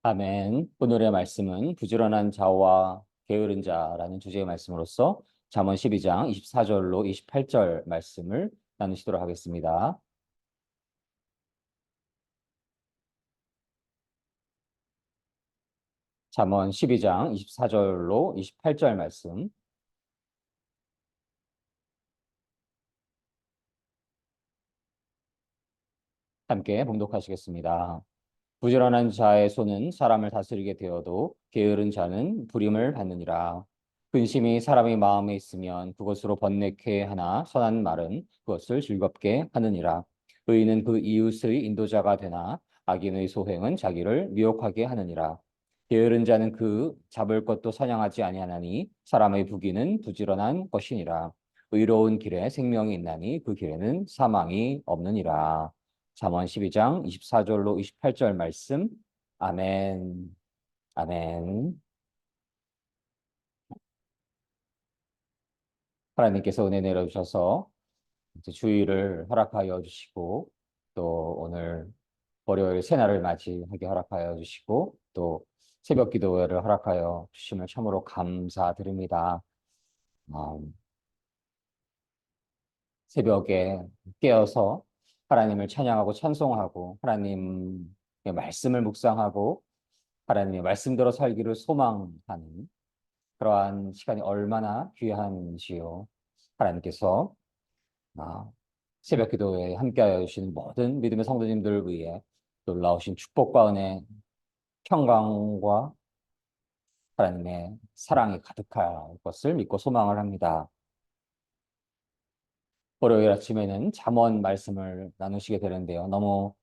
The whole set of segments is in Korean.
아멘. 오늘의 말씀은 부지런한 자와 게으른 자라는 주제의 말씀으로서 잠언 12장 24절로 28절 말씀을 나누시도록 하겠습니다. 잠언 12장 24절로 28절 말씀 함께 봉독하시겠습니다. 부지런한 자의 손은 사람을 다스리게 되어도 게으른 자는 부림을 받느니라. 근심이 사람의 마음에 있으면 그것으로 번뇌케 하나 선한 말은 그것을 즐겁게 하느니라. 의인은 그 이웃의 인도자가 되나 악인의 소행은 자기를 미혹하게 하느니라. 게으른 자는 그 잡을 것도 사냥하지 아니하나니 사람의 부귀는 부지런한 것이니라. 의로운 길에 생명이 있나니 그 길에는 사망이 없느니라. 잠언 12장 24절로 28절 말씀. 아멘. 아멘. 하나님께서 은혜 내려주셔서 이제 주일을 허락하여 주시고 또 오늘 월요일 새날을 맞이하게 허락하여 주시고 또 새벽 기도회를 허락하여 주심을 참으로 감사드립니다. 음, 새벽에 깨어서 하나님을 찬양하고 찬송하고 하나님의 말씀을 묵상하고 하나님의 말씀대로 살기를 소망하는 그러한 시간이 얼마나 귀한지요. 하나님께서 아, 새벽 기도에 함께하여 주시는 모든 믿음의 성도님들 위해 놀라우신 축복과 은혜, 평강과 하나님의 사랑이 가득할 것을 믿고 소망을 합니다. 월요일 아침에는 잠언 말씀을 나누시게 되는데요. 너무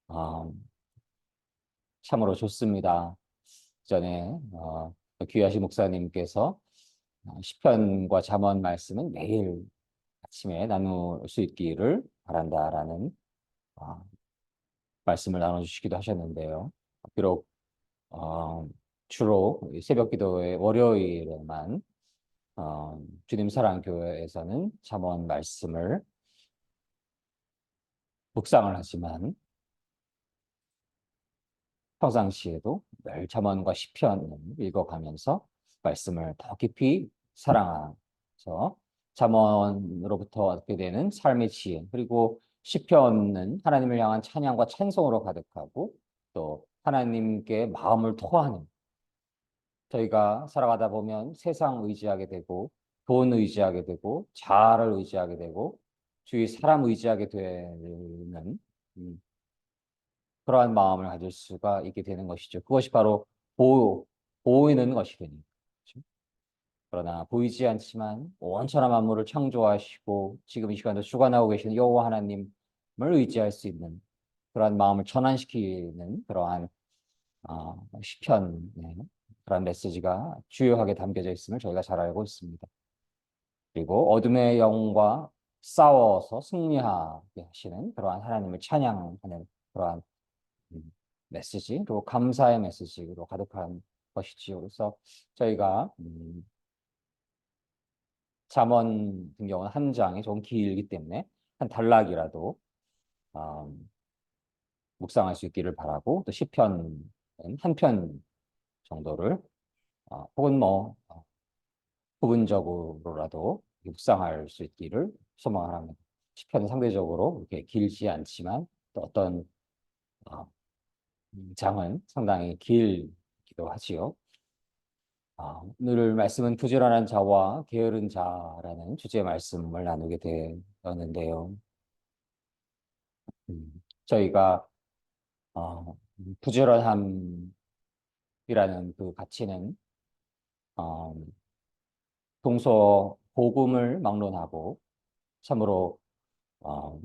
어, 참으로 좋습니다. 전에 귀하신 목사님께서 시편과 잠언 말씀은 매일 아침에 나눌 수 있기를 바란다라는 어, 말씀을 나눠주시기도 하셨는데요. 비록 주로 새벽 기도의 월요일에만 주님 사랑 교회에서는 잠언 말씀을 묵상을 하지만 평상시에도 늘 잠언과 시편을 읽어가면서 말씀을 더 깊이 사랑하면서 잠언으로부터 얻게 되는 삶의 지혜 그리고 시편은 하나님을 향한 찬양과 찬송으로 가득하고 또 하나님께 마음을 토하는 저희가 살아가다 보면 세상 의지하게 되고 돈 의지하게 되고 자아를 의지하게 되고 주위 사람 의지하게 되는 음, 그러한 마음을 가질 수가 있게 되는 것이죠. 그것이 바로 보이는 것이 되는 거죠. 그러나 보이지 않지만 온천한 만물을 창조하시고 지금 이 시간도 주관하고 계시는 여호와 하나님을 의지할 수 있는 그러한 마음을 전환시키는 그러한 시편 그러한 메시지가 주요하게 담겨져 있음을 저희가 잘 알고 있습니다. 그리고 어둠의 영과 싸워서 승리하게 하시는 그러한 하나님을 찬양하는 그러한 메시지, 그리고 감사의 메시지로 가득한 것이지요. 그래서 저희가 잠언 같은 경우는 한 장이 좀 길기 때문에 한 단락이라도 음, 묵상할 수 있기를 바라고 또 시편은 한 편 정도를 혹은 뭐 부분적으로라도 묵상할 수 있기를 소망합니다. 시편은 상대적으로 이렇게 길지 않지만 또 어떤 어, 장은 상당히 길기도 하지요. 오늘 말씀은 부지런한 자와 게으른 자라는 주제의 말씀을 나누게 되었는데요. 저희가 부지런함이라는 그 가치는 어, 동서 복음을 막론하고 참으로 어,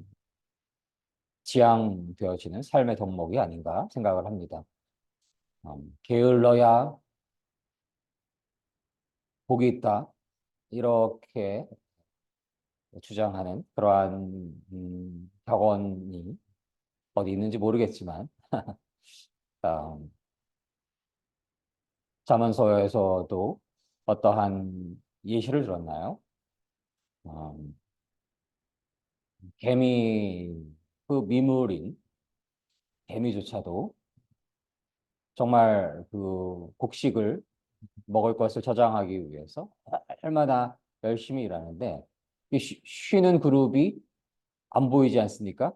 지향되어지는 삶의 덕목이 아닌가 생각을 합니다. 게을러야 복이 있다 이렇게 주장하는 그러한 격언이 어디 있는지 모르겠지만 어, 잠언서에서도 어떠한 예시를 들었나요? 어, 개미 그 미물인 개미조차도 정말 그 곡식을 먹을 것을 저장하기 위해서 얼마나 열심히 일하는데 이 쉬는 그룹이 안 보이지 않습니까?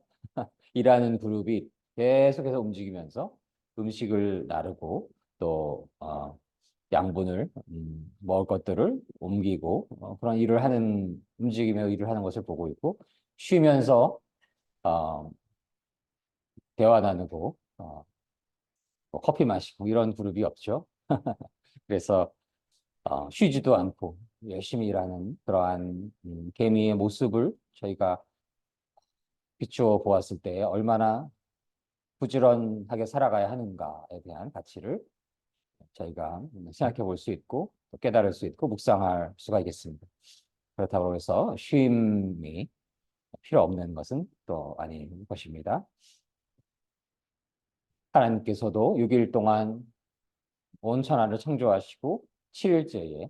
일하는 그룹이 계속해서 움직이면서 음식을 나르고 또 양분을 먹을 것들을 옮기고 그런 일을 하는 움직이며 일을 하는 것을 보고 있고 쉬면서 어, 대화 나누고 뭐 커피 마시고 이런 그룹이 없죠. 그래서 쉬지도 않고 열심히 일하는 그러한 개미의 모습을 저희가 비추어 보았을 때 얼마나 부지런하게 살아가야 하는가에 대한 가치를 저희가 생각해 볼 수 있고 또 깨달을 수 있고 묵상할 수가 있겠습니다. 그렇다고 해서 쉼이 필요 없는 것은 또 아닌 것입니다. 하나님께서도 6일 동안 온 천하를 창조하시고 7일째에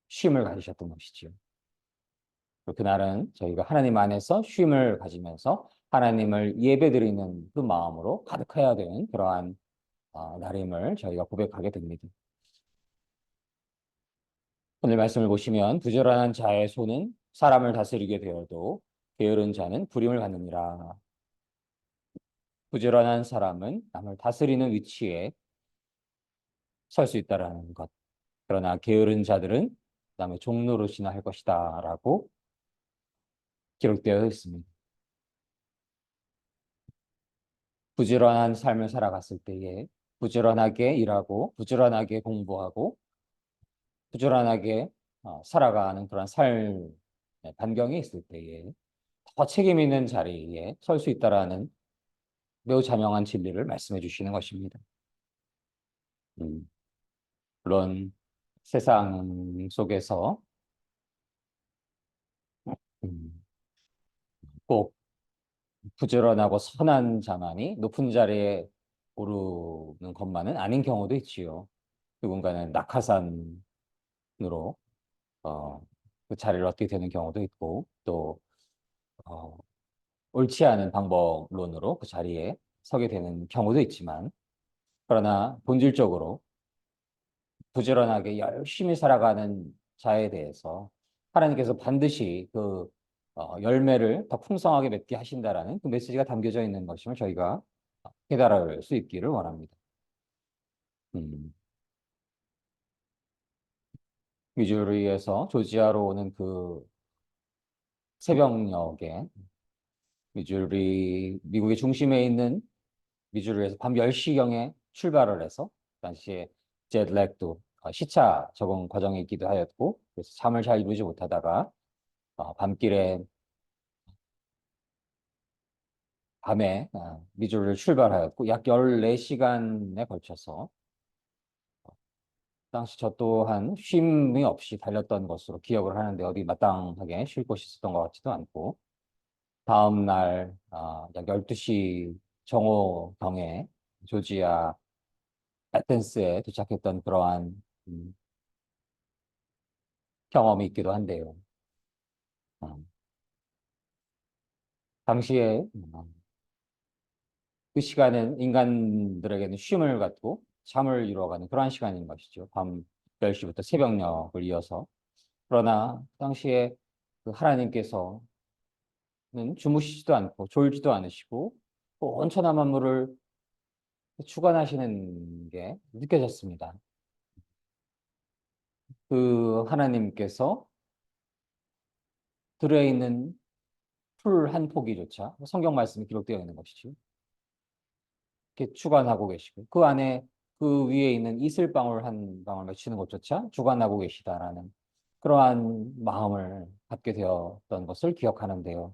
쉼을 가지셨던 것이지요. 그날은 저희가 하나님 안에서 쉼을 가지면서 하나님을 예배드리는 그 마음으로 가득해야 되는 그러한 날임을 저희가 고백하게 됩니다. 오늘 말씀을 보시면 부지런한 자의 손은 사람을 다스리게 되어도 게으른 자는 부림을 받느니라. 부지런한 사람은 남을 다스리는 위치에 설 수 있다라는 것. 그러나 게으른 자들은 남의 종노릇이나 할 것이다라고 기록되어 있습니다. 부지런한 삶을 살아갔을 때에 부지런하게 일하고 부지런하게 공부하고 부지런하게 살아가는 그런 삶의 반경이 있을 때에 더 책임 있는 자리에 설 수 있다라는 매우 자명한 진리를 말씀해 주시는 것입니다. 음, 물론 세상 속에서 음, 꼭 부지런하고 선한 자만이 높은 자리에 오르는 것만은 아닌 경우도 있지요. 누군가는 낙하산으로 어, 그 자리를 얻게 되는 경우도 있고 또 어, 옳지 않은 방법론으로 그 자리에 서게 되는 경우도 있지만 그러나 본질적으로 부지런하게 열심히 살아가는 자에 대해서 하나님께서 반드시 그 열매를 더 풍성하게 맺게 하신다라는 그 메시지가 담겨져 있는 것임을 저희가 깨달을 수 있기를 원합니다. 음, 미주리에서 조지아로 오는 그 새벽녘에 미국의 중심에 있는 미주리에서 밤 10시경에 출발을 해서 당시에 제트랙도 시차 적응 과정이 있기도 하였고 그래서 잠을 잘 이루지 못하다가 밤길에 밤에 미주리를 출발하였고 약 14시간에 걸쳐서 당시 저 또한 쉼이 없이 달렸던 것으로 기억을 하는데 어디 마땅하게 쉴 곳이 있었던 것 같지도 않고 다음 날 약 12시 정오경에 조지아 애텐스에 도착했던 그러한 경험이 있기도 한데요. 음, 당시에 그 시간은 인간들에게는 쉼을 갖고 잠을 이루어가는 그러한 시간인 것이죠. 밤 10시부터 새벽녘을 이어서. 그러나 당시에 그 하나님께서는 주무시지도 않고 졸지도 않으시고 온 천하 만물을 주관하시는 게 느껴졌습니다. 그 하나님께서 들에 있는 풀 한 포기조차 성경 말씀이 기록되어 있는 것이죠. 이렇게 주관하고 계시고 그 안에 그 위에 있는 이슬방울 한 방울 맺히는 것조차 주관하고 계시다라는 그러한 마음을 갖게 되었던 것을 기억하는데요.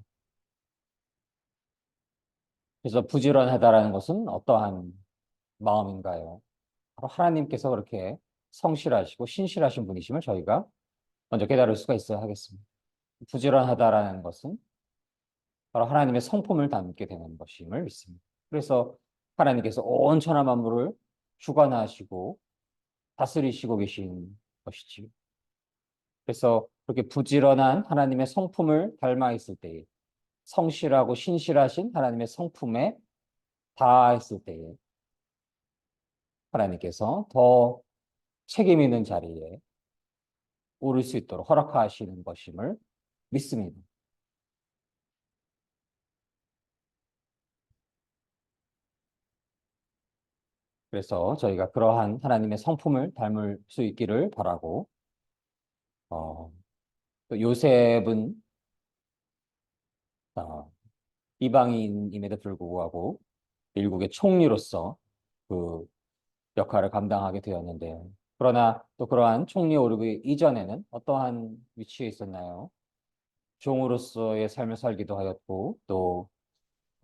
그래서 부지런하다라는 것은 어떠한 마음인가요? 바로 하나님께서 그렇게 성실하시고 신실하신 분이심을 저희가 먼저 깨달을 수가 있어야 하겠습니다. 부지런하다라는 것은 바로 하나님의 성품을 담게 되는 것임을 믿습니다. 그래서 하나님께서 온 천하 만물을 주관하시고 다스리시고 계신 것이지요. 그래서 그렇게 부지런한 하나님의 성품을 닮아 있을 때에 성실하고 신실하신 하나님의 성품에 다 했을 때에 하나님께서 더 책임 있는 자리에 오를 수 있도록 허락하시는 것임을 믿습니다. 그래서 저희가 그러한 하나님의 성품을 닮을 수 있기를 바라고, 어, 또 요셉은 어, 이방인임에도 불구하고 일국의 총리로서 그 역할을 감당하게 되었는데, 그러나 또 그러한 총리에 오르기 이전에는 어떠한 위치에 있었나요? 종으로서의 삶을 살기도 하였고, 또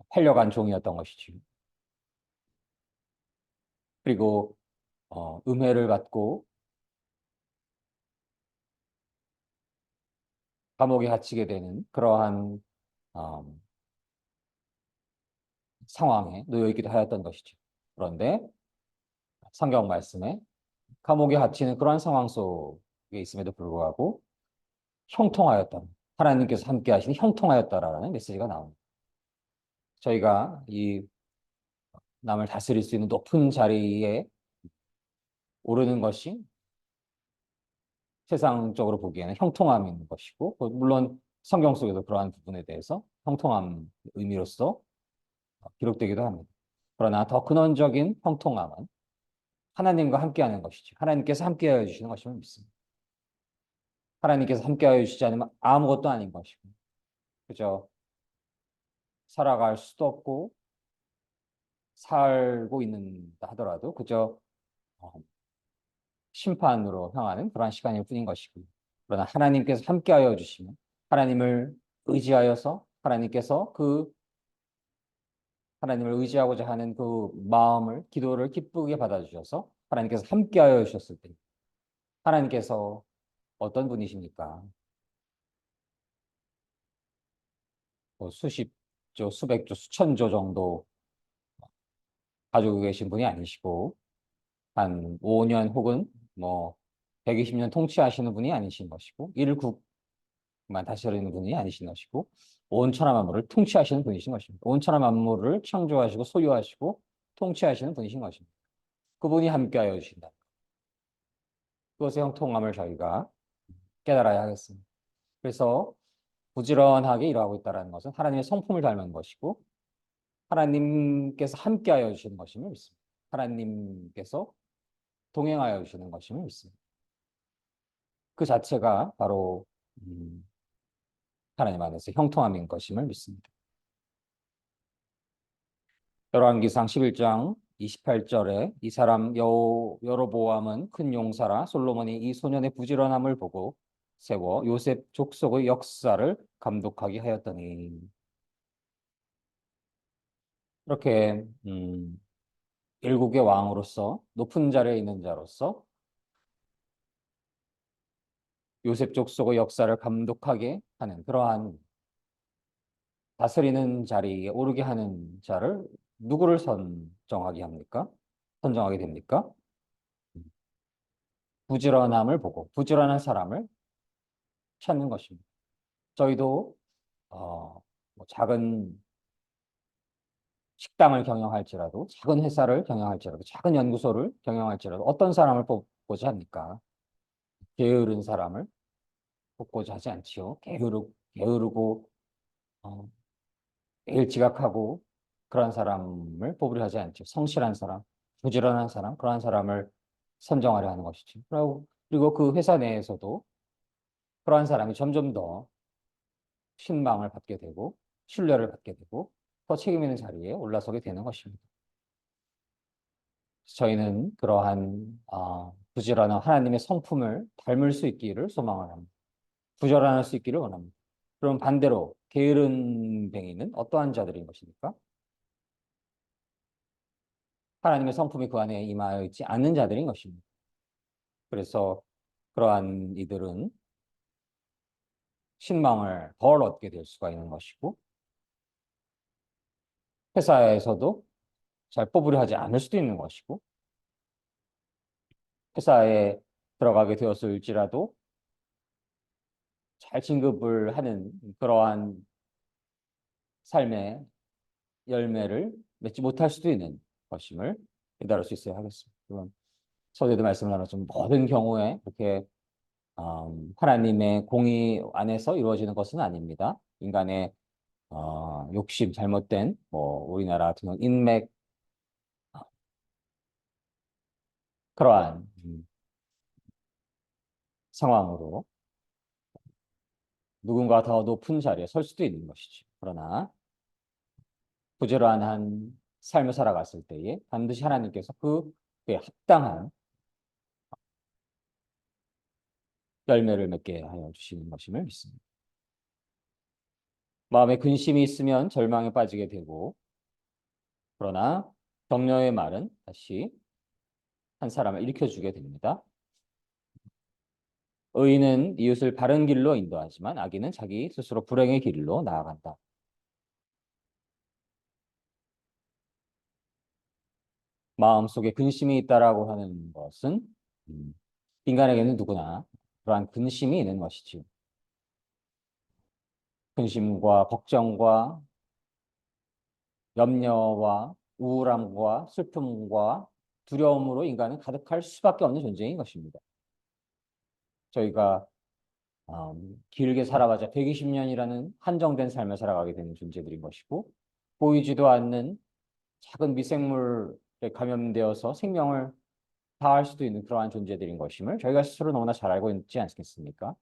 팔려간 종이었던 것이죠. 그리고 음해를 받고 감옥에 갇히게 되는 그러한 어, 상황에 놓여 있기도 하였던 것이죠. 그런데 성경 말씀에 감옥에 갇히는 그러한 상황 속에 있음에도 불구하고 형통하였다. 하나님께서 함께 하시니 형통하였다라는 메시지가 나옵니다. 저희가 이 남을 다스릴 수 있는 높은 자리에 오르는 것이 세상적으로 보기에는 형통함이 있는 것이고, 물론 성경 속에도 그러한 부분에 대해서 형통함 의미로서 기록되기도 합니다. 그러나 더 근원적인 형통함은 하나님과 함께하는 것이죠. 하나님께서 함께하여 주시는 것임을 믿습니다. 하나님께서 함께하여 주시지 않으면 아무것도 아닌 것이고, 그저 살아갈 수도 없고 살고 있는다 하더라도 그저 어, 심판으로 향하는 그러한 시간일 뿐인 것이고, 그러나 하나님께서 함께하여 주시면 하나님을 의지하여서 하나님을 의지하고자 하는 그 마음을 기도를 기쁘게 받아주셔서 하나님께서 함께하여 주셨을 때 하나님께서 어떤 분이십니까? 뭐 수십 조, 수백 조, 수천 조 정도 가지고 계신 분이 아니시고 한 5년 혹은 뭐 120년 통치하시는 분이 아니신 것이고 일국만 다스리는 분이 아니신 것이고 온 천하 만물을 통치하시는 분이신 것입니다. 온 천하 만물을 창조하시고 소유하시고 통치하시는 분이신 것입니다. 그분이 함께하여 주신다. 그것의 형통함을 저희가 깨달아야 하겠습니다. 그래서 부지런하게 일하고 있다는 것은 하나님의 성품을 닮은 것이고 하나님께서 함께하여 주시는 것임을 믿습니다. 하나님께서 동행하여 주시는 것임을 믿습니다. 그 자체가 바로 음, 하나님 안에서 형통함인 것임을 믿습니다. 열왕기상 11장 28절에 이 사람 여로보암은 큰 용사라 솔로몬이 이 소년의 부지런함을 보고 세워 요셉 족속의 역사를 감독하게 하였더니 이렇게 일국의 왕으로서 높은 자리에 있는 자로서 요셉 족속의 역사를 감독하게 하는 그러한 다스리는 자리에 오르게 하는 자를 누구를 선정하게 합니까? 선정하게 됩니까? 부지런함을 보고 부지런한 사람을 찾는 것입니다. 저희도 뭐 작은 식당을 경영할지라도 작은 회사를 경영할지라도 작은 연구소를 경영할지라도 어떤 사람을 뽑고자 합니까? 게으른 사람을 뽑고자 하지 않지요. 게으르고 어, 일지각하고 그런 사람을 뽑으려 하지 않죠. 성실한 사람, 부지런한 사람, 그러한 사람을 선정하려 하는 것이죠. 그리고 그 회사 내에서도 그러한 사람이 점점 더 신망을 받게 되고 신뢰를 받게 되고 더 책임 있는 자리에 올라서게 되는 것입니다. 저희는 그러한 부지런한 하나님의 성품을 닮을 수 있기를 소망을 합니다. 부지런할 수 있기를 원합니다. 그럼 반대로 게으른 뱅이는 어떠한 자들인 것입니까? 하나님의 성품이 그 안에 임하여 있지 않는 자들인 것입니다. 그래서 그러한 이들은 신망을 덜 얻게 될 수가 있는 것이고 회사에서도 잘 뽑으려 하지 않을 수도 있는 것이고 회사에 들어가게 되었을지라도 잘 진급을 하는 그러한 삶의 열매를 맺지 못할 수도 있는 것임을 깨달을 수 있어야 하겠습니다. 물론 서두에도 말씀을 나눴지만 모든 경우에 그렇게 하나님의 공의 안에서 이루어지는 것은 아닙니다. 인간의 욕심, 잘못된 뭐 우리나라 같은 경우 인맥 그러한 상황으로 누군가 더 높은 자리에 설 수도 있는 것이죠. 그러나 부지런한 삶을 살아갔을 때에 반드시 하나님께서 그에 합당한 열매를 맺게 하여 주시는 것임을 믿습니다. 마음에 근심이 있으면 절망에 빠지게 되고, 그러나 격려의 말은 다시 한 사람을 일으켜주게 됩니다. 의인은 이웃을 바른 길로 인도하지만 악인은 자기 스스로 불행의 길로 나아간다. 마음속에 근심이 있다라고 하는 것은 음, 인간에게는 누구나 그러한 근심이 있는 것이지요. 근심과 걱정과 염려와 우울함과 슬픔과 두려움으로 인간은 가득할 수밖에 없는 존재인 것입니다. 저희가 길게 살아봤자 120년이라는 한정된 삶을 살아가게 되는 존재들인 것이고 보이지도 않는 작은 미생물에 감염되어서 생명을 다할 수도 있는 그러한 존재들인 것임을 저희가 스스로 너무나 잘 알고 있지 않겠습니까?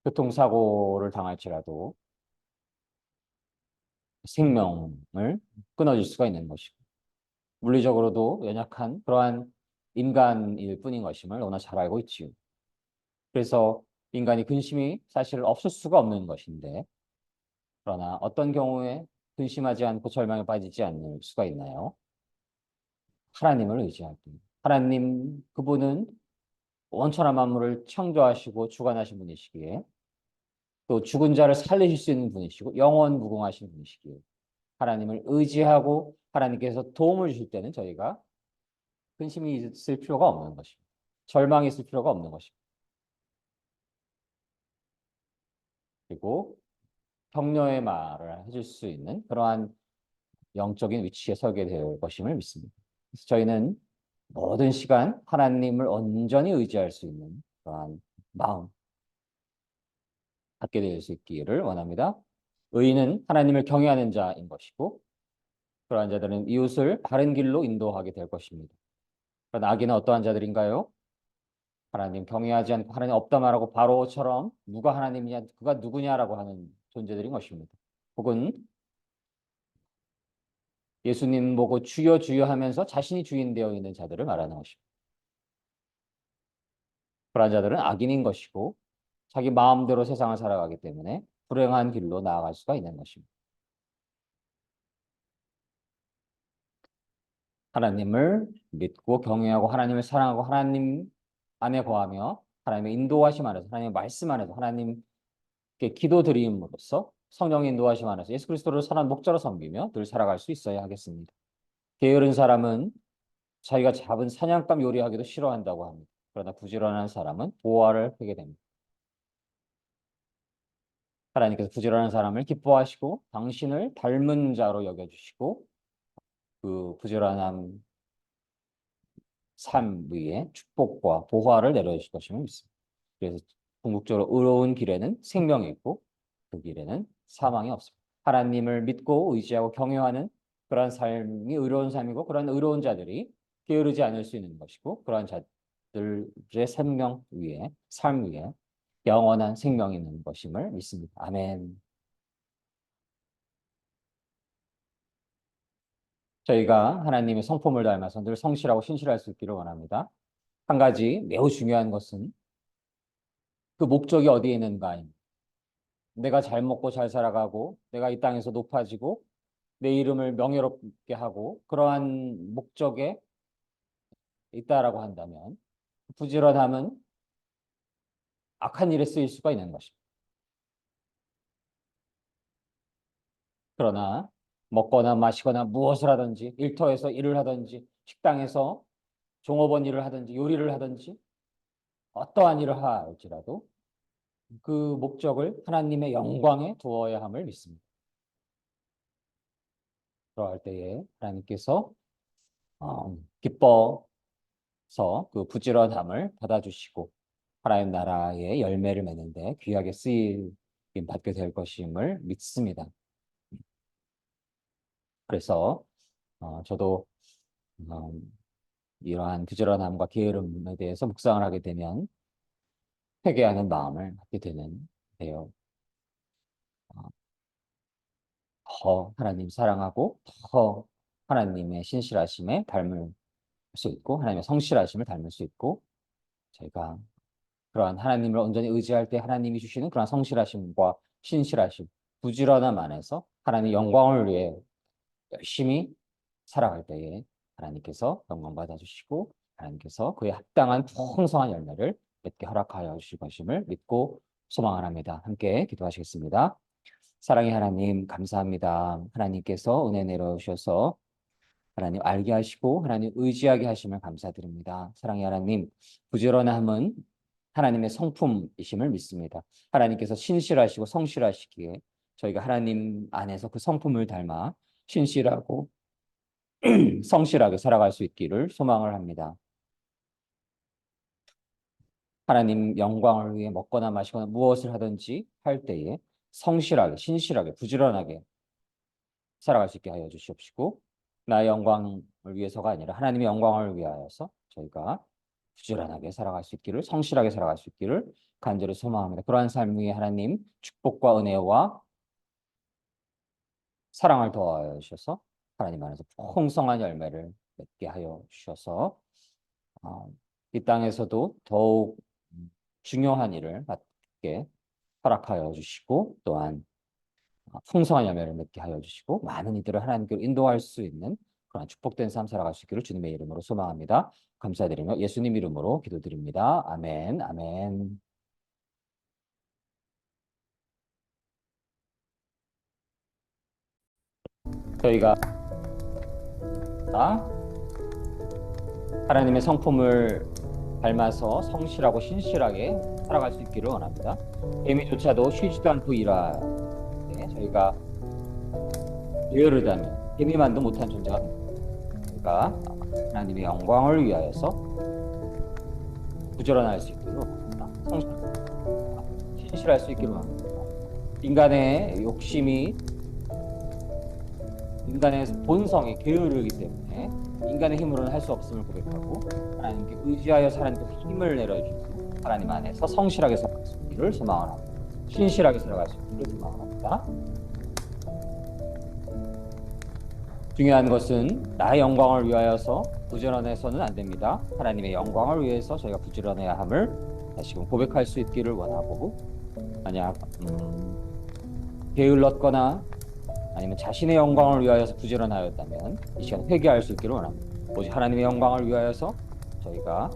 교통사고를 당할지라도 생명을 끊어질 수가 있는 것이고 물리적으로도 연약한 그러한 인간일 뿐인 것임을 너무나 잘 알고 있지요. 그래서 인간이 근심이 사실 없을 수가 없는 것인데 그러나 어떤 경우에 근심하지 않고 절망에 빠지지 않을 수가 있나요? 하나님을 의지할 때. 하나님 그분은 원천한 만물을 창조하시고 주관하신 분이시기에 또 죽은 자를 살리실 수 있는 분이시고 영원 무궁하신 분이시기에 하나님을 의지하고 하나님께서 도움을 주실 때는 저희가 근심이 있을 필요가 없는 것입니다. 절망이 있을 필요가 없는 것입니다. 그리고 격려의 말을 해줄 수 있는 그러한 영적인 위치에 서게 될 것임을 믿습니다. 그래서 저희는 모든 시간 하나님을 온전히 의지할 수 있는 그러한 마음 갖게 될 수 있기를 원합니다. 의인은 하나님을 경외하는 자인 것이고 그러한 자들은 이웃을 바른 길로 인도하게 될 것입니다. 그러나 악인은 어떠한 자들인가요? 하나님 경외하지 않고 하나님 없다 말하고 바로처럼 누가 하나님이냐 그가 누구냐라고 하는 존재들인 것입니다. 혹은 예수님 보고 주여 주여 하면서 자신이 주인 되어 있는 자들을 말하는 것입니다. 그러한 자들은 악인인 것이고 자기 마음대로 세상을 살아가기 때문에 불행한 길로 나아갈 수가 있는 것입니다. 하나님을 믿고 경외하고 하나님을 사랑하고 하나님 안에 거하며 하나님의 인도하심 안에서 하나님의 말씀 안에서 하나님께 기도 드림으로써 성령의 인도하심 안에서 예수 그리스도를 선한 목자로 섬기며 늘 살아갈 수 있어야 하겠습니다. 게으른 사람은 자기가 잡은 사냥감 요리하기도 싫어한다고 합니다. 그러나 부지런한 사람은 보화를 캐게 됩니다. 하나님께서 부지런한 사람을 기뻐하시고 당신을 닮은 자로 여겨주시고 그 부지런한 삶 위에 축복과 보화를 내려주실 것임을 믿습니다. 그래서 궁극적으로 의로운 길에는 생명이 있고 그 길에는 사망이 없습니다. 하나님을 믿고 의지하고 경외하는 그러한 삶이 의로운 삶이고 그러한 의로운 자들이 게으르지 않을 수 있는 것이고 그러한 자들의 생명 위에 삶 위에 영원한 생명이 있는 것임을 믿습니다. 아멘. 저희가 하나님의 성품을 닮아서 늘 성실하고 신실할 수 있기를 원합니다. 한 가지 매우 중요한 것은 그 목적이 어디에 있는가입니다. 내가 잘 먹고 잘 살아가고 내가 이 땅에서 높아지고 내 이름을 명예롭게 하고 그러한 목적에 있다라고 한다면 부지런함은 악한 일에 쓰일 수가 있는 것입니다. 그러나 먹거나 마시거나 무엇을 하든지 일터에서 일을 하든지 식당에서 종업원 일을 하든지 요리를 하든지 어떠한 일을 할지라도 그 목적을 하나님의 영광에 두어야 함을 믿습니다. 들어갈 때에 하나님께서 기뻐서 그 부지런함을 받아주시고 하나님 나라의 열매를 맺는데 귀하게 쓰임 받게 될 것임을 믿습니다. 그래서 저도 이러한 부지런함과 게으름에 대해서 묵상을 하게 되면 회개하는 마음을 갖게 되는데요. 더 하나님 사랑하고 더 하나님의 신실하심에 닮을 수 있고 하나님의 성실하심을 닮을 수 있고 저희가 그러한 하나님을 온전히 의지할 때 하나님이 주시는 그러한 성실하심과 신실하심, 부지런함 안에서 하나님의 영광을 위해 열심히 살아갈 때에 하나님께서 영광 받아주시고 하나님께서 그에 합당한 풍성한 열매를 맺게 허락하여 주실 것임을 믿고 소망을 합니다. 함께 기도하시겠습니다. 사랑의 하나님 감사합니다. 하나님께서 은혜 내려주셔서 하나님 알게 하시고 하나님 의지하게 하심을 감사드립니다. 사랑의 하나님 부지런함은 하나님의 성품이심을 믿습니다. 하나님께서 신실하시고 성실하시기에 저희가 하나님 안에서 그 성품을 닮아 신실하고 성실하게 살아갈 수 있기를 소망을 합니다. 하나님 영광을 위해 먹거나 마시거나 무엇을 하든지 할 때에 성실하게 신실하게 부지런하게 살아갈 수 있게 하여 주시옵시고 나의 영광을 위해서가 아니라 하나님의 영광을 위하여서 저희가 부지런하게 살아갈 수 있기를 성실하게 살아갈 수 있기를 간절히 소망합니다. 그러한 삶 위에 하나님 축복과 은혜와 사랑을 더하여 주셔서 하나님 안에서 풍성한 열매를 맺게 하여 주셔서 이 땅에서도 더욱 중요한 일을 맡게 허락하여 주시고 또한 풍성한 열매를 맺게 하여 주시고 많은 이들을 하나님께로 인도할 수 있는 그런 축복된 삶 살아갈 수 있기를 주님의 이름으로 소망합니다. 감사드리며 예수님 이름으로 기도드립니다. 아멘, 아멘. 저희가 하나님의 성품을 닮아서 성실하고 신실하게 살아갈 수 있기를 원합니다. 개미조차도 쉬지도 않고 일하되 저희가 게으르다면 개미만도 못한 존재가 됩니다. 저희가 하나님의 영광을 위하여서 부지런할 수 있기를 원합니다. 신실할 수 있기를 원합니다. 인간의 욕심이 인간의 본성이 게으르기 때문에 인간의 힘으로는 할 수 없음을 고백하고 하나님께 의지하여 하나님께 힘을 내려주고 하나님 안에서 성실하게 살아갈 수 있기를 소망을 합니다. 신실하게 살아갈 수 있기를 소망을 합니다. 중요한 것은 나의 영광을 위하여서 부지런해서는 안 됩니다. 하나님의 영광을 위해서 저희가 부지런해야 함을 다시금 고백할 수 있기를 원하고 만약 게을렀거나 아니면 자신의 영광을 위하여서 부지런하였다면 이 시간 회개할 수 있기를 원합니다. 오직 하나님의 영광을 위하여서 저희가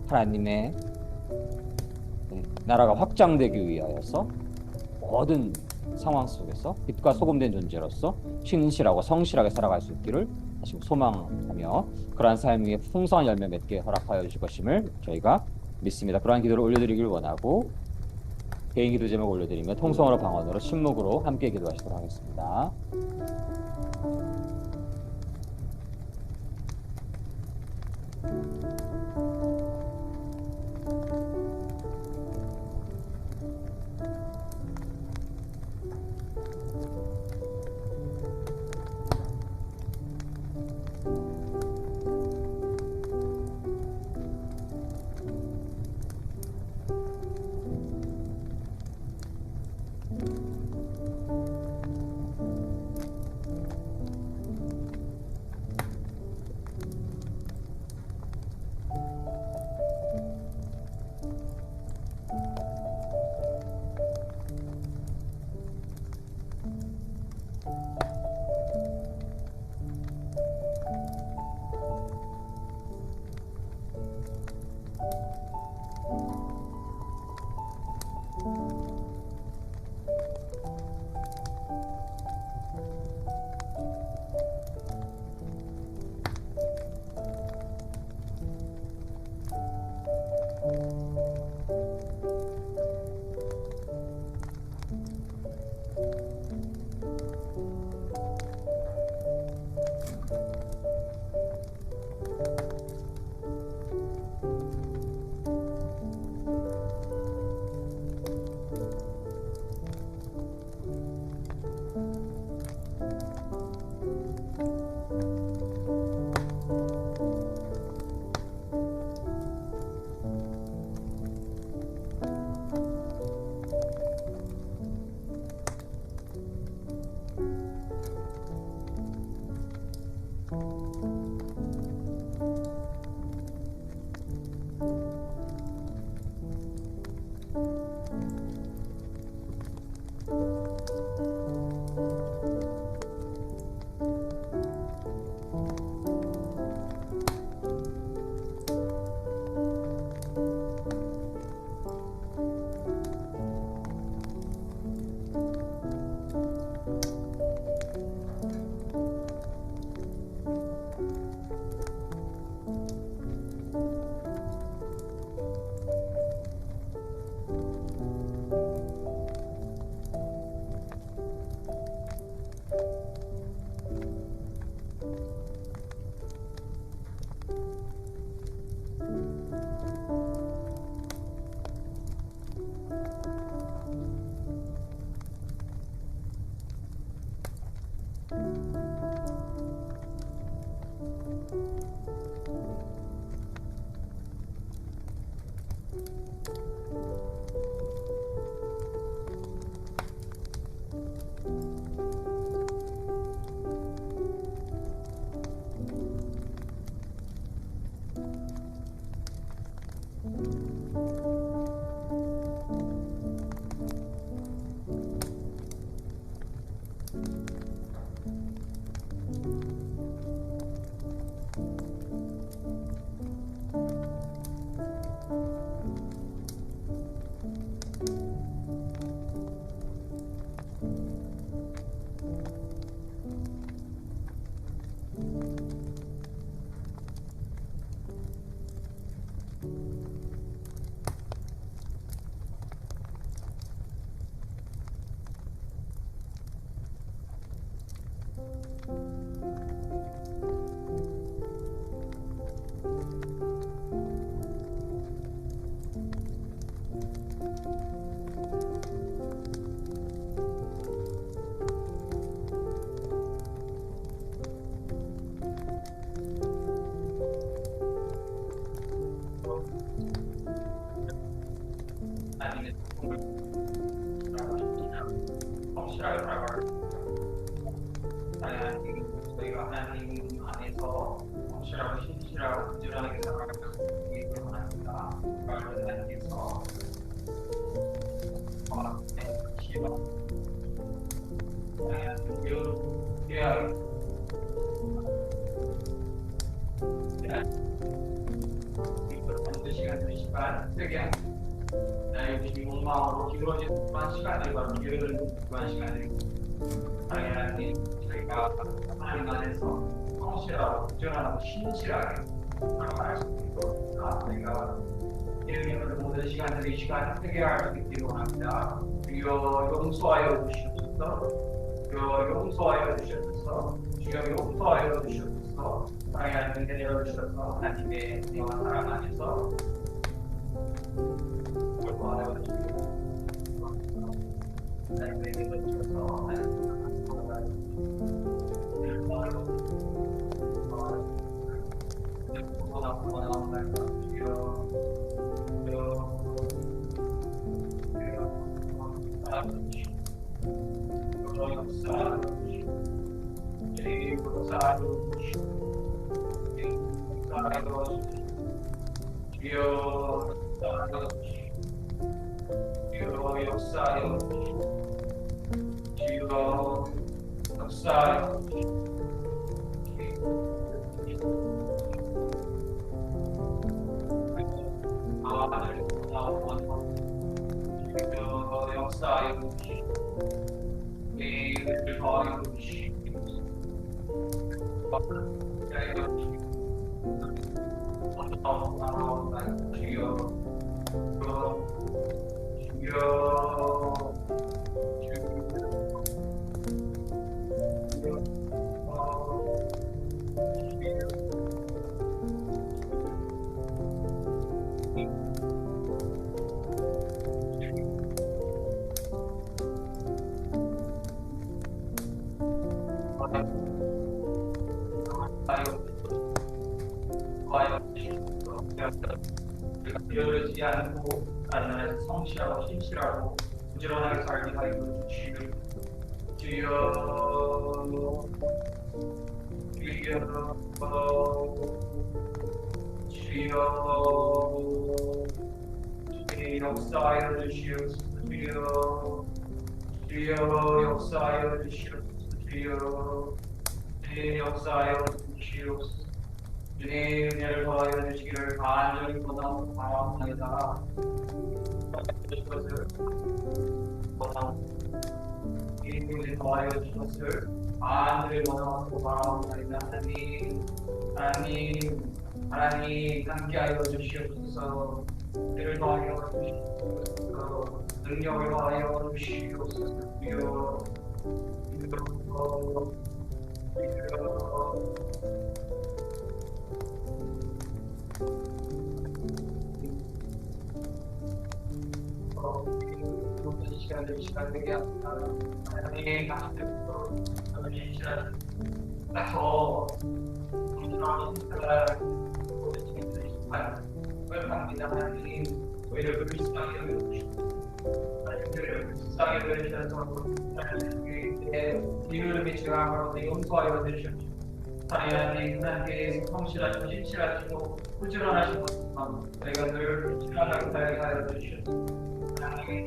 하나님의 나라가 확장되기 위하여서 모든 상황 속에서 빛과 소금된 존재로서 신실하고 성실하게 살아갈 수 있기를 다시 소망하며 그러한 삶 위에 풍성한 열매 맺게 허락하여 주실 것임을 저희가 믿습니다. 그러한 기도를 올려드리길 원하고 개인 기도 제목 올려드리며 통성으로 방언으로 침묵으로 함께 기도하시도록 하겠습니다. 저희가 하나님 안에서 성실하고 신실하고 부지런하게 살아가는 것을 원합니다. 하나님께서 두 시간, 2시간, 세게 나의 욕망으로 기울어진 그런 시간들과 기울어진 그런 시간들 하나님 저희가 하나님 안에서 성실하고 부지런하고 신실하게 살아갈 수 있도록 저희가 이런 모든 시간들이 이 시간 해결할 수 있기를 원합니다. 주여 용서하여 주시옵소서. 주여 용서하여 주시옵소서. 주여 용서하여 주시옵소서. 하나님 내려 주셔서 하나님의 영원한 사랑 안에서 용서하여 주시옵소서. 하나님의 내려 주셔서 게으르지 않고 나는 성실하고 신실하고 부지런하게 살기 하여 주시길 주여 주여 주여 역사하여 주시옵소서. 주여 역사하여 주시옵소서. 주님 역사하여 주시옵소서. 주님 은혜를 더하여 주시기를 간절히 원하고 바라옵나이다. 것을 이분이 더하여 주셨을 간절히 원하고 바라옵나이다. 하나님 함께하여 주시옵소서. 은혜를 더하여 주시옵소서. 능력을 더하여 주시옵소서. 주여 모든 시간을 시간 되게 합니다. 하나님 가족들도 이 시간 더 정신없는 생각을 모든 친구들이 welcom합니다. 하나님 저희를 불쌍히 여겨주시고 하나님들을 불쌍히 여겨주셔서 하나님께 이유를 비추어 용서하여 주시옵소서. 하나님 하나님께서 성실하시고 신실하시고 부지런하신 것만 저희가 늘 신실하게 살게 하여 주시옵소서. 하나님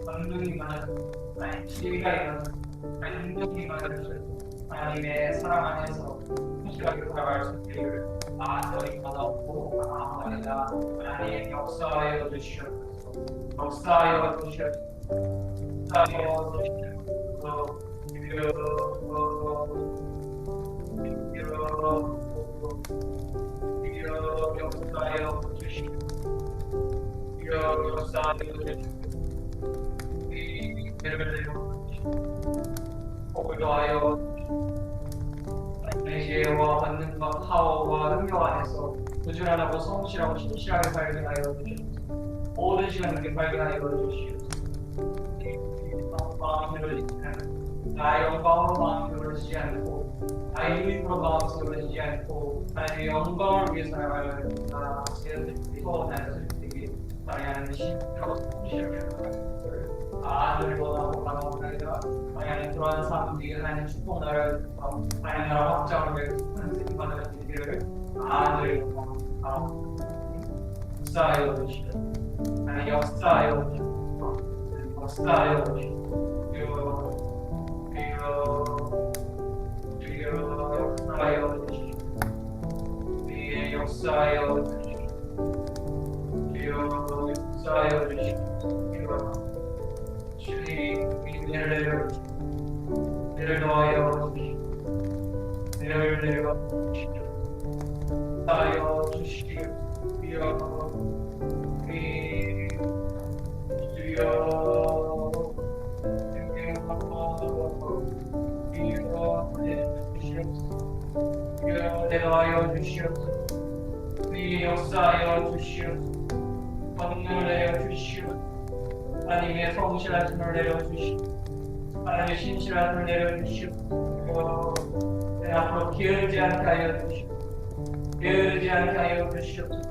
권능이 많으시고 하나님 지혜가 있어서 하나님 능력이 많으시고 하나님의 사랑 안에서 성실하게 살아갈 수 있기를 간절히 원하고 바라옵나이다. 하나님 역사하여 주시옵소서. 역사하여 주시옵소서. 역사하여 주시옵소서. 역사하여 주시옵소서. 역사하여 주시옵소서. 복을 더하여 지혜와 권능과 파워와 능력 안에서 부지런하고 성실하고 신실하게 살게 하여 주시옵소서. 모든 시간 그렇게 발견하여 주시옵소서. 마음이 그러지 않고 나의 영광으로 마음이 그러지 않고 나의 힘으로 마음이 그러지 않고 나의 영광을 위해 살아가야 된다. 소원하여서 되게 하나님 신실하고 성실하게 아들 원하고 바라옵나이다. 하나님 그러한 삶이 하나님 축복 나라를 하나님 나라 확장을 위해 큰 생명을 주기를 아들 원하고 바라옵나이다. 역사하여 주시옵소서. 하나님 역사하여 주시옵소서. 역사하여 주시옵소서. 역사하여 주시옵소서. 우리의 역사하여 주시옵소서. 역사하여 주시옵소서. 주님 은혜를 더하여 주시옵소서. 은혜를 내려 하여 주시옵소서. 내려하여 주시옵소서. 우리 역사하여 주시옵소서. 권능을 내려 주시옵소서. 하나님의 성실하심을 내려 주시옵소서. 하나님의 신실하심을 내려 주시옵소서. 내 앞으로 게으르지 않게 하여 주시옵소서. 게으르지 않게 하여 주시옵소서.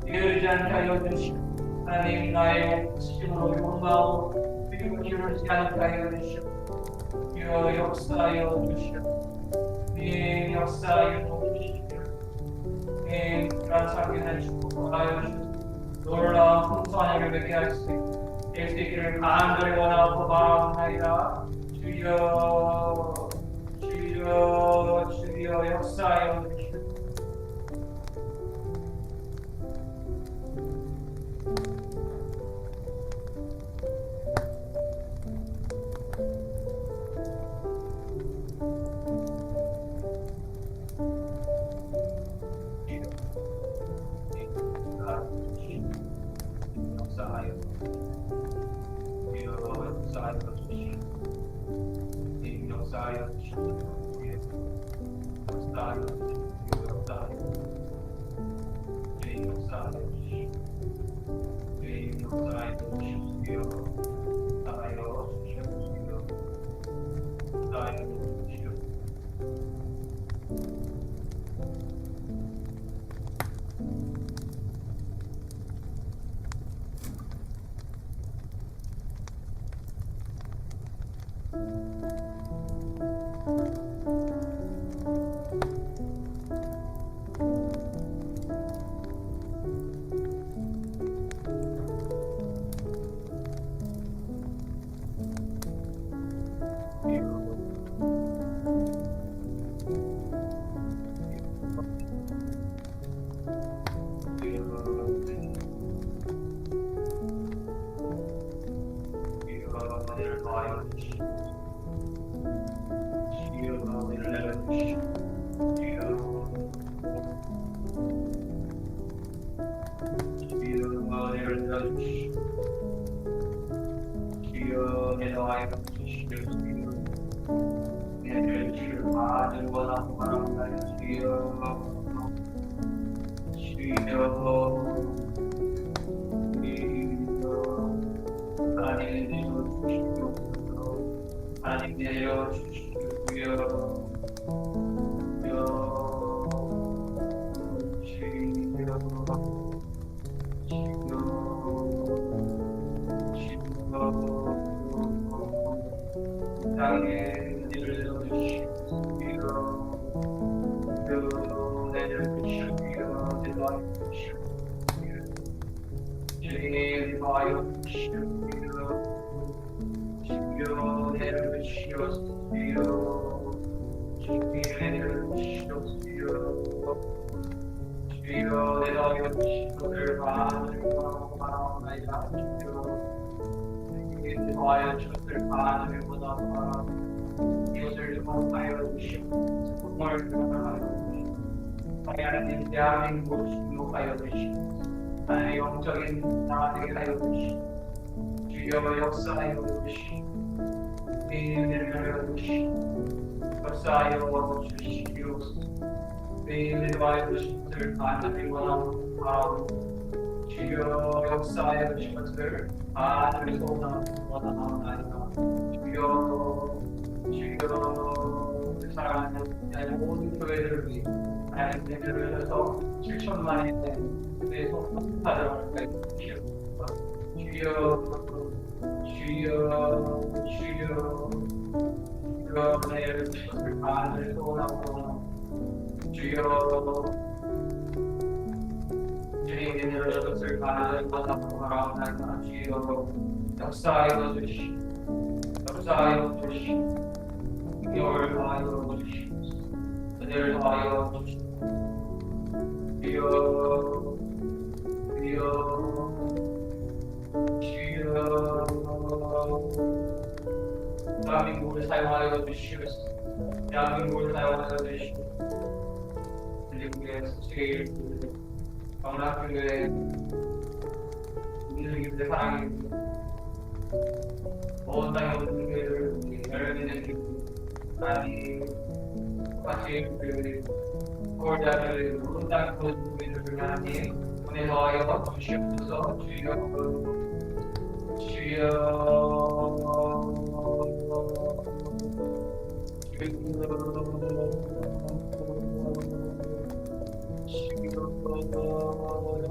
게으르지 않게 하여 주시옵소서. 하나님 나의 욕심으로 욕망으로 그리고 게으르지 않게 하여 주시옵소서. 역사하여 주시옵소서. 역사하여 주시옵소서. 그런 삶을 주시고 하여 주시옵소서. 놀라운 풍성한 일을 맺게 할 수 있기를 간절히 원하고 바라옵나이다. 주여 역사하여 주시옵소서. 더하여 주시옵소서. 주여 은혜를 내려주시옵소서. 주여 은혜를 내려주시옵소서. 주여 내려와여 주시옵소서. 내를 주를 받을 원하고 바랍니다. 주여 하나님 내려주시옵소서. 하나님 내려주시옵소서. 땅에 내려주시옵소서. 주여 내려와여 주시옵소서. 바라옵나이다. 주여 주옵소서. 바라옵나이다. 이것을 주목하여 주시옵소서. 정말 주목하여 주시옵소서. 하나님 대한민국을 주목하여 주시옵소서. 하나님 영적인 나라되게 하여 주시옵소서. 주여 역사하여 주시옵소서. 은혜를 내려 주시옵소서. 역사하여 주시옵소서. 은혜를 와여 주시옵소서. 하나님을 원하고 바라옵나이다. 주여 역사하여 주시옵소서. 하나님을 원하옵나이다. 주여 사랑하는 모든 교회들을 위해 하나님 내들을 해서 7천만이 된 그의 속사들을 주시옵소서. 주여 은혜를 주시옵소서. 하나님을 소원하고 주여 주님의 은혜를 주시옵소서. 하나님을 원하고 바라옵나이다. 주여 역사하여 주시옵소서. 역사하여 주시옵소서. 은혜를 더하여 주시옵소서. 은혜를 더하여 주시옵소서. 주여 대한민국을 사용하여 주시옵소서. 대한민국을 사용하여 주시옵소서. 대한민국의 세계일 경락교회 민주주의의 사랑이 모든 땅의 모든 교회를 열리는 하나님 똑같이 서울대학교의 모든 땅의 모든 교회를 하나님 은혜 더하여 주시옵소서.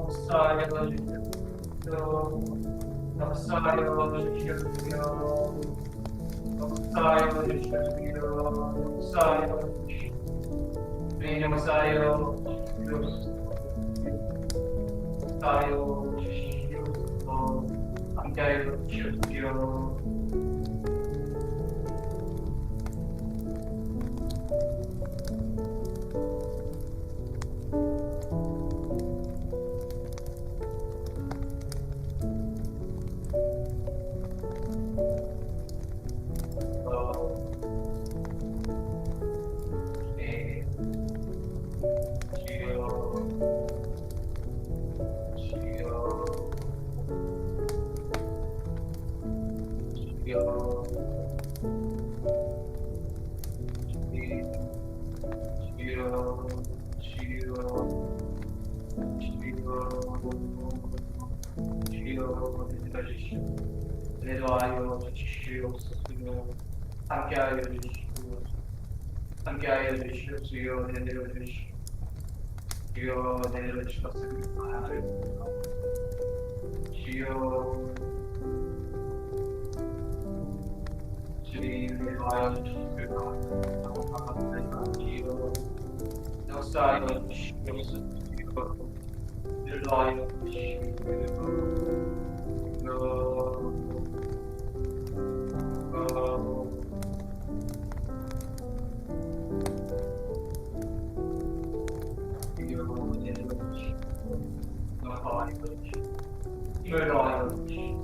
역사하여 주시옵소서. 역사하여 주시옵소서. 역사하여 주시옵소서. 역사하여 주시옵소서. 주님 역사하여 주시옵소서. 역사하여 주시옵소서. 함께하여 주시옵소서. 내려와여 주시옵소서. 함께하여 주시옵소서. 함께하여 주시옵소서. 내려 주시옵소서. 주여 내려 주셨습니다. 주여 주님 내려와여 주시옵소서. 주여 역사하여 주시옵소서. 내려와여 주시옵소서. 힘을 더하여 주시옵소서.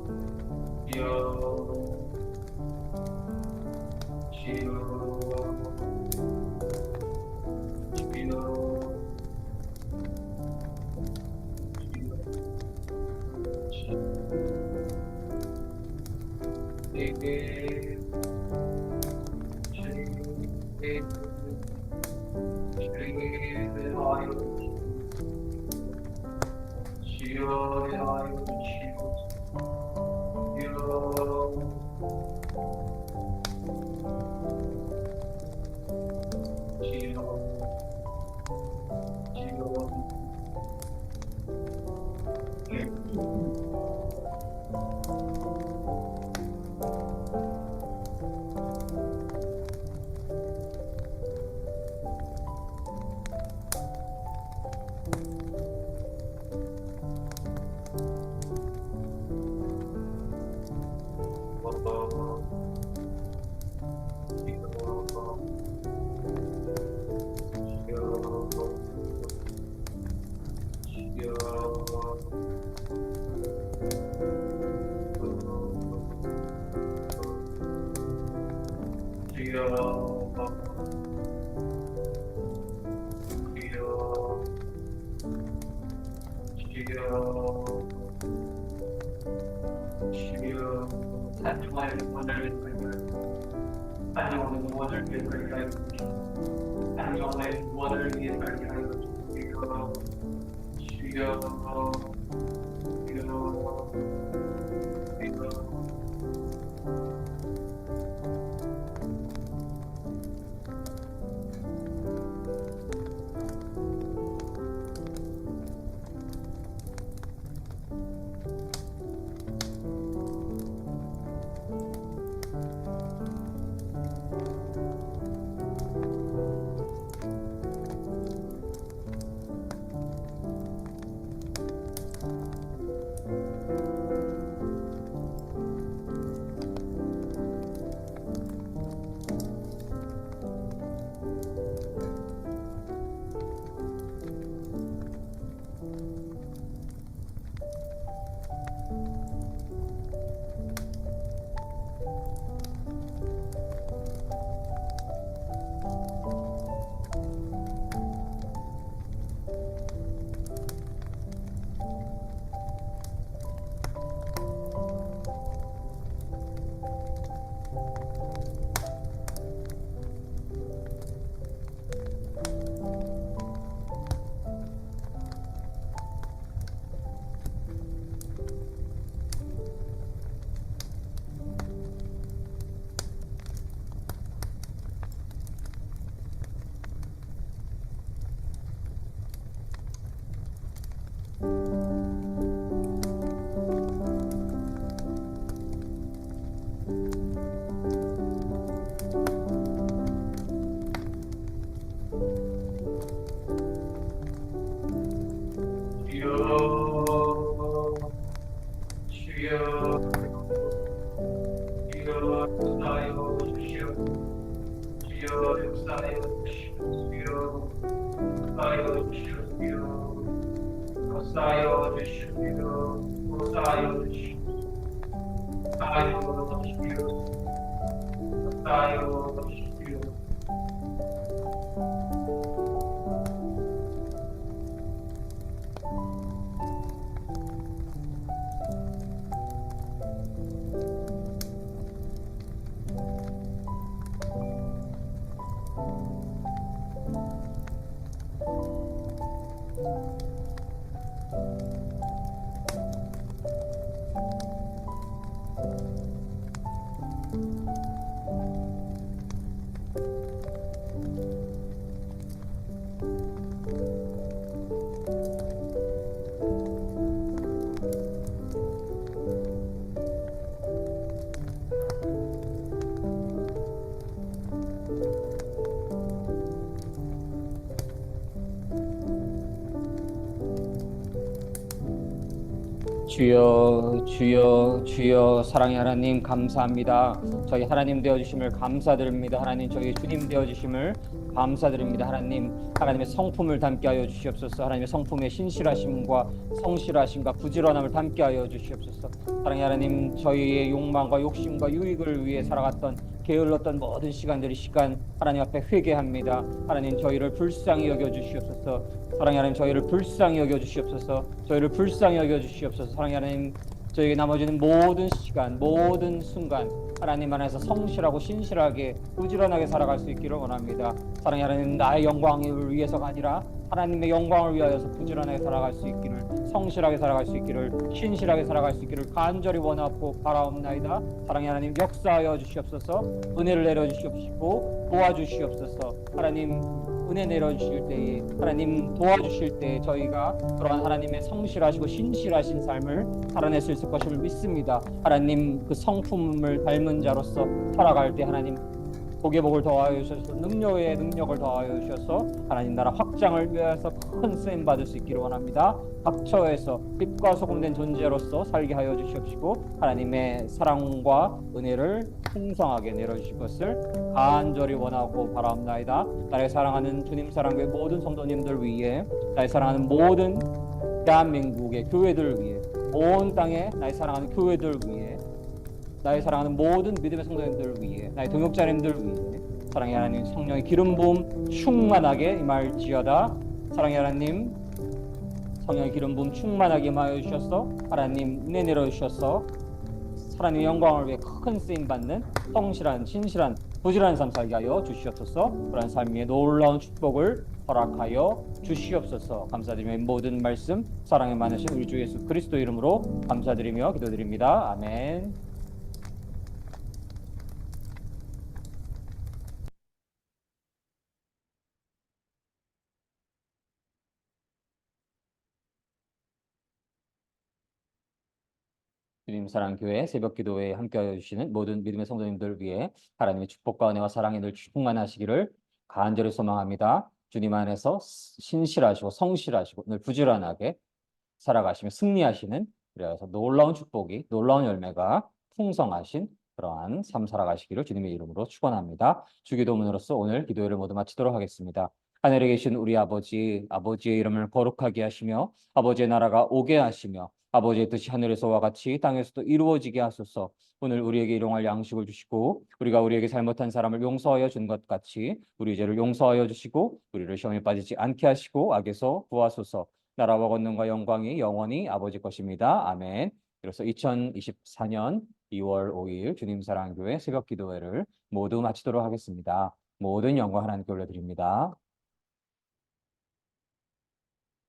주여, 주여, 주여, 사랑의 하나님 감사합니다. 저희 하나님 되어주심을 감사드립니다. 하나님 저희 주님 되어주심을 감사드립니다. 하나님, 하나님의 성품을 담게 하여 주시옵소서. 하나님의 성품의 신실하심과 성실하심과 부지런함을 담게 하여 주시옵소서. 사랑의 하나님, 저희의 욕망과 욕심과 유익을 위해 살아갔던 게을렀던 모든 시간들이 시간 하나님 앞에 회개합니다. 하나님 저희를 불쌍히 여겨 주시옵소서. 사랑의 하나님 저희를 불쌍히 여겨 주시옵소서. 저희를 불쌍히 여겨 주시옵소서. 사랑의 하나님 저에게 남아지는 모든 시간, 모든 순간 하나님 안에서 성실하고 신실하게 부지런하게 살아갈 수 있기를 원합니다. 사랑의 하나님, 나의 영광을 위해서가 아니라 하나님의 영광을 위하여서 부지런하게 살아갈 수 있기를, 성실하게 살아갈 수 있기를, 신실하게 살아갈 수 있기를 간절히 원하고 바라옵나이다. 사랑의 하나님, 역사하여 주시옵소서. 은혜를 내려주시옵시고 도와주시옵소서. 하나님, 은혜 내려주실 때에, 하나님 도와주실 때에 저희가 그러한 하나님의 성실하시고 신실하신 삶을 살아낼 수 있을 것을 믿습니다. 하나님, 그 성품을 닮은 자로서 살아갈 때 하나님 복의 복을 더하여 주셔서 능력에 능력을 더하여 주셔서 하나님 나라 확장을 위해서 큰 쓰임 받을 수 있기를 원합니다. 각처에서 빛과 소금된 존재로서 살게 하여 주시옵시고 하나님의 사랑과 은혜를 풍성하게 내려주실 것을 간절히 원하고 바라옵나이다. 나의 사랑하는 주님 사랑교회 모든 성도님들 위해, 나의 사랑하는 모든 대한민국의 교회들 위해, 온 땅에 나의 사랑하는 교회들 위해, 나의 사랑하는 모든 믿음의 성도님들 위해, 나의 동역자님들 위해 사랑의 하나님 성령의 기름 부음 충만하게 임할지어다. 사랑의 하나님, 성령의 기름 부음 충만하게 임하여 주셔서 하나님 은혜 내려 주셔서 하나님의 영광을 위해 큰 쓰임 받는 성실한 신실한 부지런한 삶 살게 하여 주시옵소서. 그런 삶의 놀라운 축복을 허락하여 주시옵소서. 감사드리며 모든 말씀 사랑에 많으신 우리 주 예수 그리스도 이름으로 감사드리며 기도드립니다. 아멘. 주님 사랑교회 새벽기도회에 함께하여 주시는 모든 믿음의 성도님들 위해 하나님의 축복과 은혜와 사랑이 늘 충만하시기를 간절히 소망합니다. 주님 안에서 신실하시고 성실하시고 늘 부지런하게 살아가시며 승리하시는, 그래서 놀라운 축복이, 놀라운 열매가 풍성하신 그러한 삶 살아가시기를 주님의 이름으로 축원합니다. 주기도문으로서 오늘 기도회를 모두 마치도록 하겠습니다. 하늘에 계신 우리 아버지, 아버지의 이름을 거룩하게 하시며 아버지의 나라가 오게 하시며 아버지의 뜻이 하늘에서와 같이 땅에서도 이루어지게 하소서. 오늘 우리에게 일용할 양식을 주시고 우리가 우리에게 잘못한 사람을 용서하여 준 것 같이 우리 죄를 용서하여 주시고 우리를 시험에 빠지지 않게 하시고 악에서 구하소서. 나라와 권능과 영광이 영원히 아버지 것입니다. 아멘. 그래서 2024년 2월 5일 주님 사랑교회 새벽 기도회를 모두 마치도록 하겠습니다. 모든 영광 하나님께 올려드립니다.